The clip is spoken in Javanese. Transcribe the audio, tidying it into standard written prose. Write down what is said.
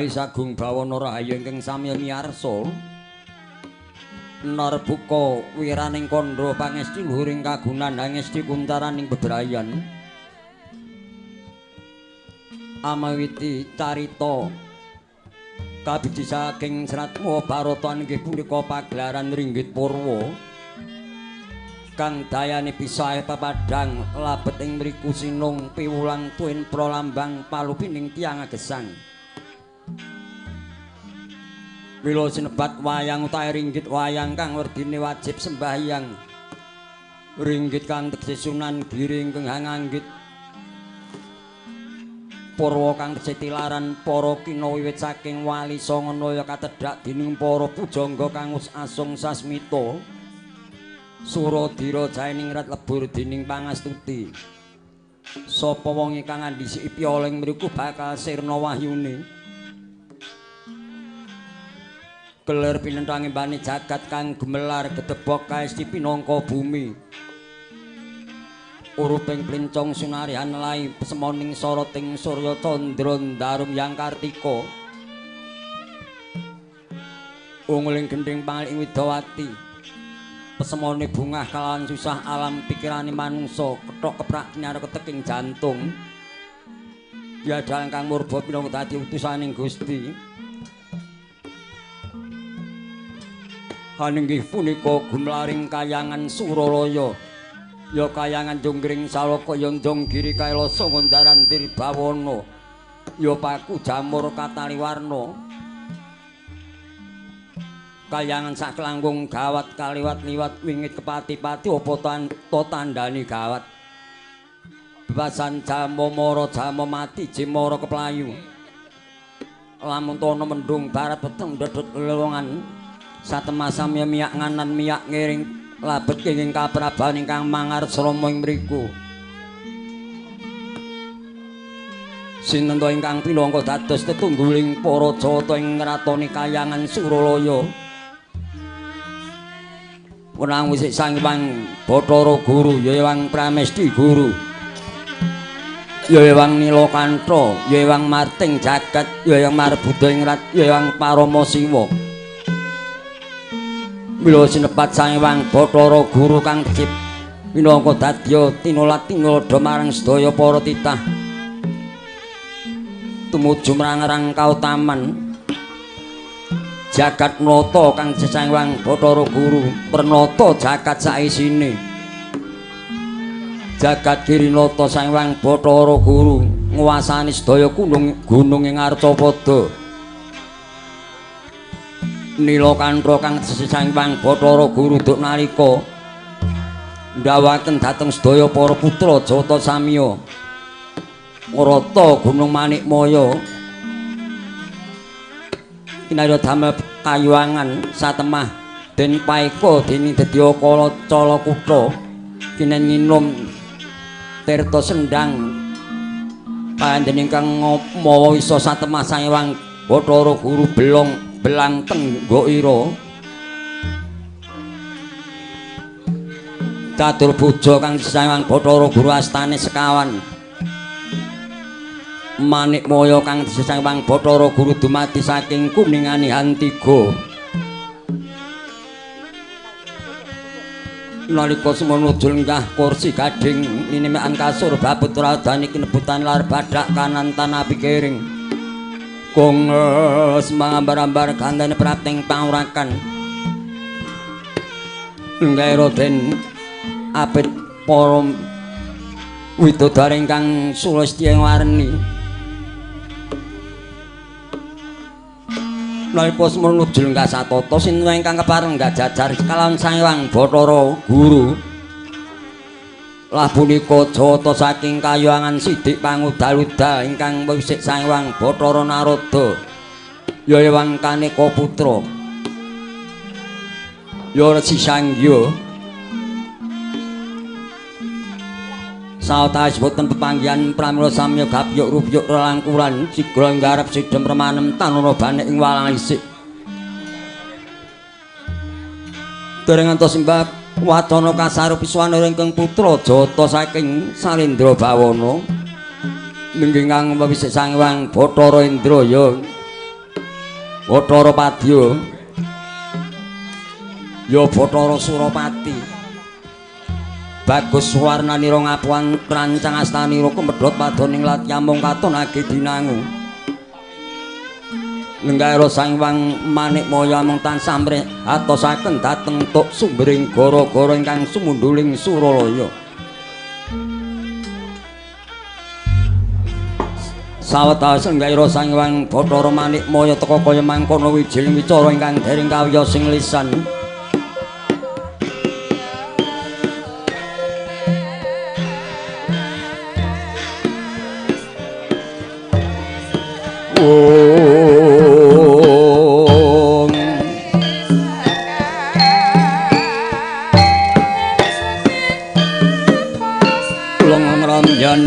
Rayi Sagung Bawana Rahayu ingkang sami miyarsa narbuka wiraning kandha pangesti luhuring kagunan angesti kuntaraning bebrayan amawiti carita kabiji saking Serat Mahabharata inggih punika pagelaran Ringgit Purwa kang dayane pisahe pepadhang labet ing mriku sinung piwulang tuwin pralambang palupining tiyang agesang mila sinebat wayang utahe ringgit wayang kang werdine wajib sembahyang ringgit kang tegese Sunan Giri ingkang nganggit Purwa kang tilaran para kina wiwit saking Wali Sanganaya katedhak dening para pujangga kang asung sasmita Suradira Jainingrat lebur dening pangastuti sapa wong ingkang ngandhisi pioleng mriku bakal sirna wahyune kelir pinenthang embane jagat kang gemelar gedebok kaesti pinangka bumi uruping plincong sunarihan lai pesemoning soroting surya candra ndarum yang kartika unguling gending pangaling widawati pesemone bungah kalawan susah alam pikirane manungsa kethok keprak nyar keteking jantung ya dalang kang murba pinangka dadi utusaning Gusti haninggih punika gumlaring kayangan Suralaya ya kayangan Jonggring Salaka ya Jonggiri Kailasa Ngondaran Dirbawana ya Paku Jamur Kataliwarna kayangan Saklangkung Gawat kaliwat liwat wingit kepati-pati apa tandani gawat bebasan Jamamara Jamamati Jimara keplayu lamun tono mendung barat peteng dedut lelongan satemah samya miyak nganan miyak ngiring labet kenging kapraban ingkang mangar srama ing mriku sinten ingkang pinangka dados tetungguling para Jawata ing nratoni kayangan Suralaya wenang wisik Sang Hyang Bathara Guru ya Hyang Pramesti Guru ya Hyang Nilakantha ya Hyang Marting Jagat ya Hyang Marbudha Ingrat ya Hyang Parama Siwa mila sinebat Sang Hyang Bathara Guru kang kecip minangka dadya tinulat tinulada marang sedaya para titah tumuju marang kautaman jagat nata kang Sang Hyang Bathara Guru pranata jagat saisine jagat girinata Sang Hyang Bathara Guru nguwasani sedaya gunung ing Arcapada Nilakantha kang Sang Hyang Bathara Guru duk nalika ndawaken dhateng sedaya para putra Jawata samiya ngrata Gunung Manikmaya kinarya damel kayuangan satemah den paeka dening Dedya Kala Calakutha kinen nginum tirta sendang panjenengan kang mawa isa satemah Sang Hyang Bathara Guru belang tenggoira catur bojo kang Sang Hyang Bathara Guru astane sekawan Manikmaya kang Sang Hyang Bathara Guru dumadi saking Kuninganihan 3 nalika semono njulngkah kursi gading ninemekan kasur babut radani kinebutan lar badhak kanan tanah pikiring kongres mangambar-ambar kandhane prapting pangurakan nggaira den apit para widodari ingkang sulistya warni nalika semono njulngkah satata sinten ingkang kepareng jajar kalawan Sang Hyang Bathara Guru lah punika Jawata saking kayuangan Sidik Pangudal-udal ingkang wisik Sang Hyang Bathara Narada ya Hyang Kaneka Putra ya Resi Sanggya sawetawis boten pepanggihan pramila samya gapyuk rupyuk relangkuran sigra nggarap sidhem remanem tanuna banek ing walang isik dereng ngantos simbah wacana kasarup iswanara ingkang putra Jawata saking Salendra Bawana inggih kang wisik Sang Hyang Bathara Indra ya Bathara Padya ya Bathara Surapati bagus warnanira ngapuan rancang astanira kemedhot padoning latyamung katon age dinangu Lenggara Sang Hyang Manikmaya mung tansah mrih atosaken dhateng tuk sumbering gara-gara ingkang sumunduling Suralaya sawetawis Lenggara Sang Hyang Bathara Manikmaya teka kaya mangkono wijining wicara ingkang dereng kawiyos sing lisan Long Ramjan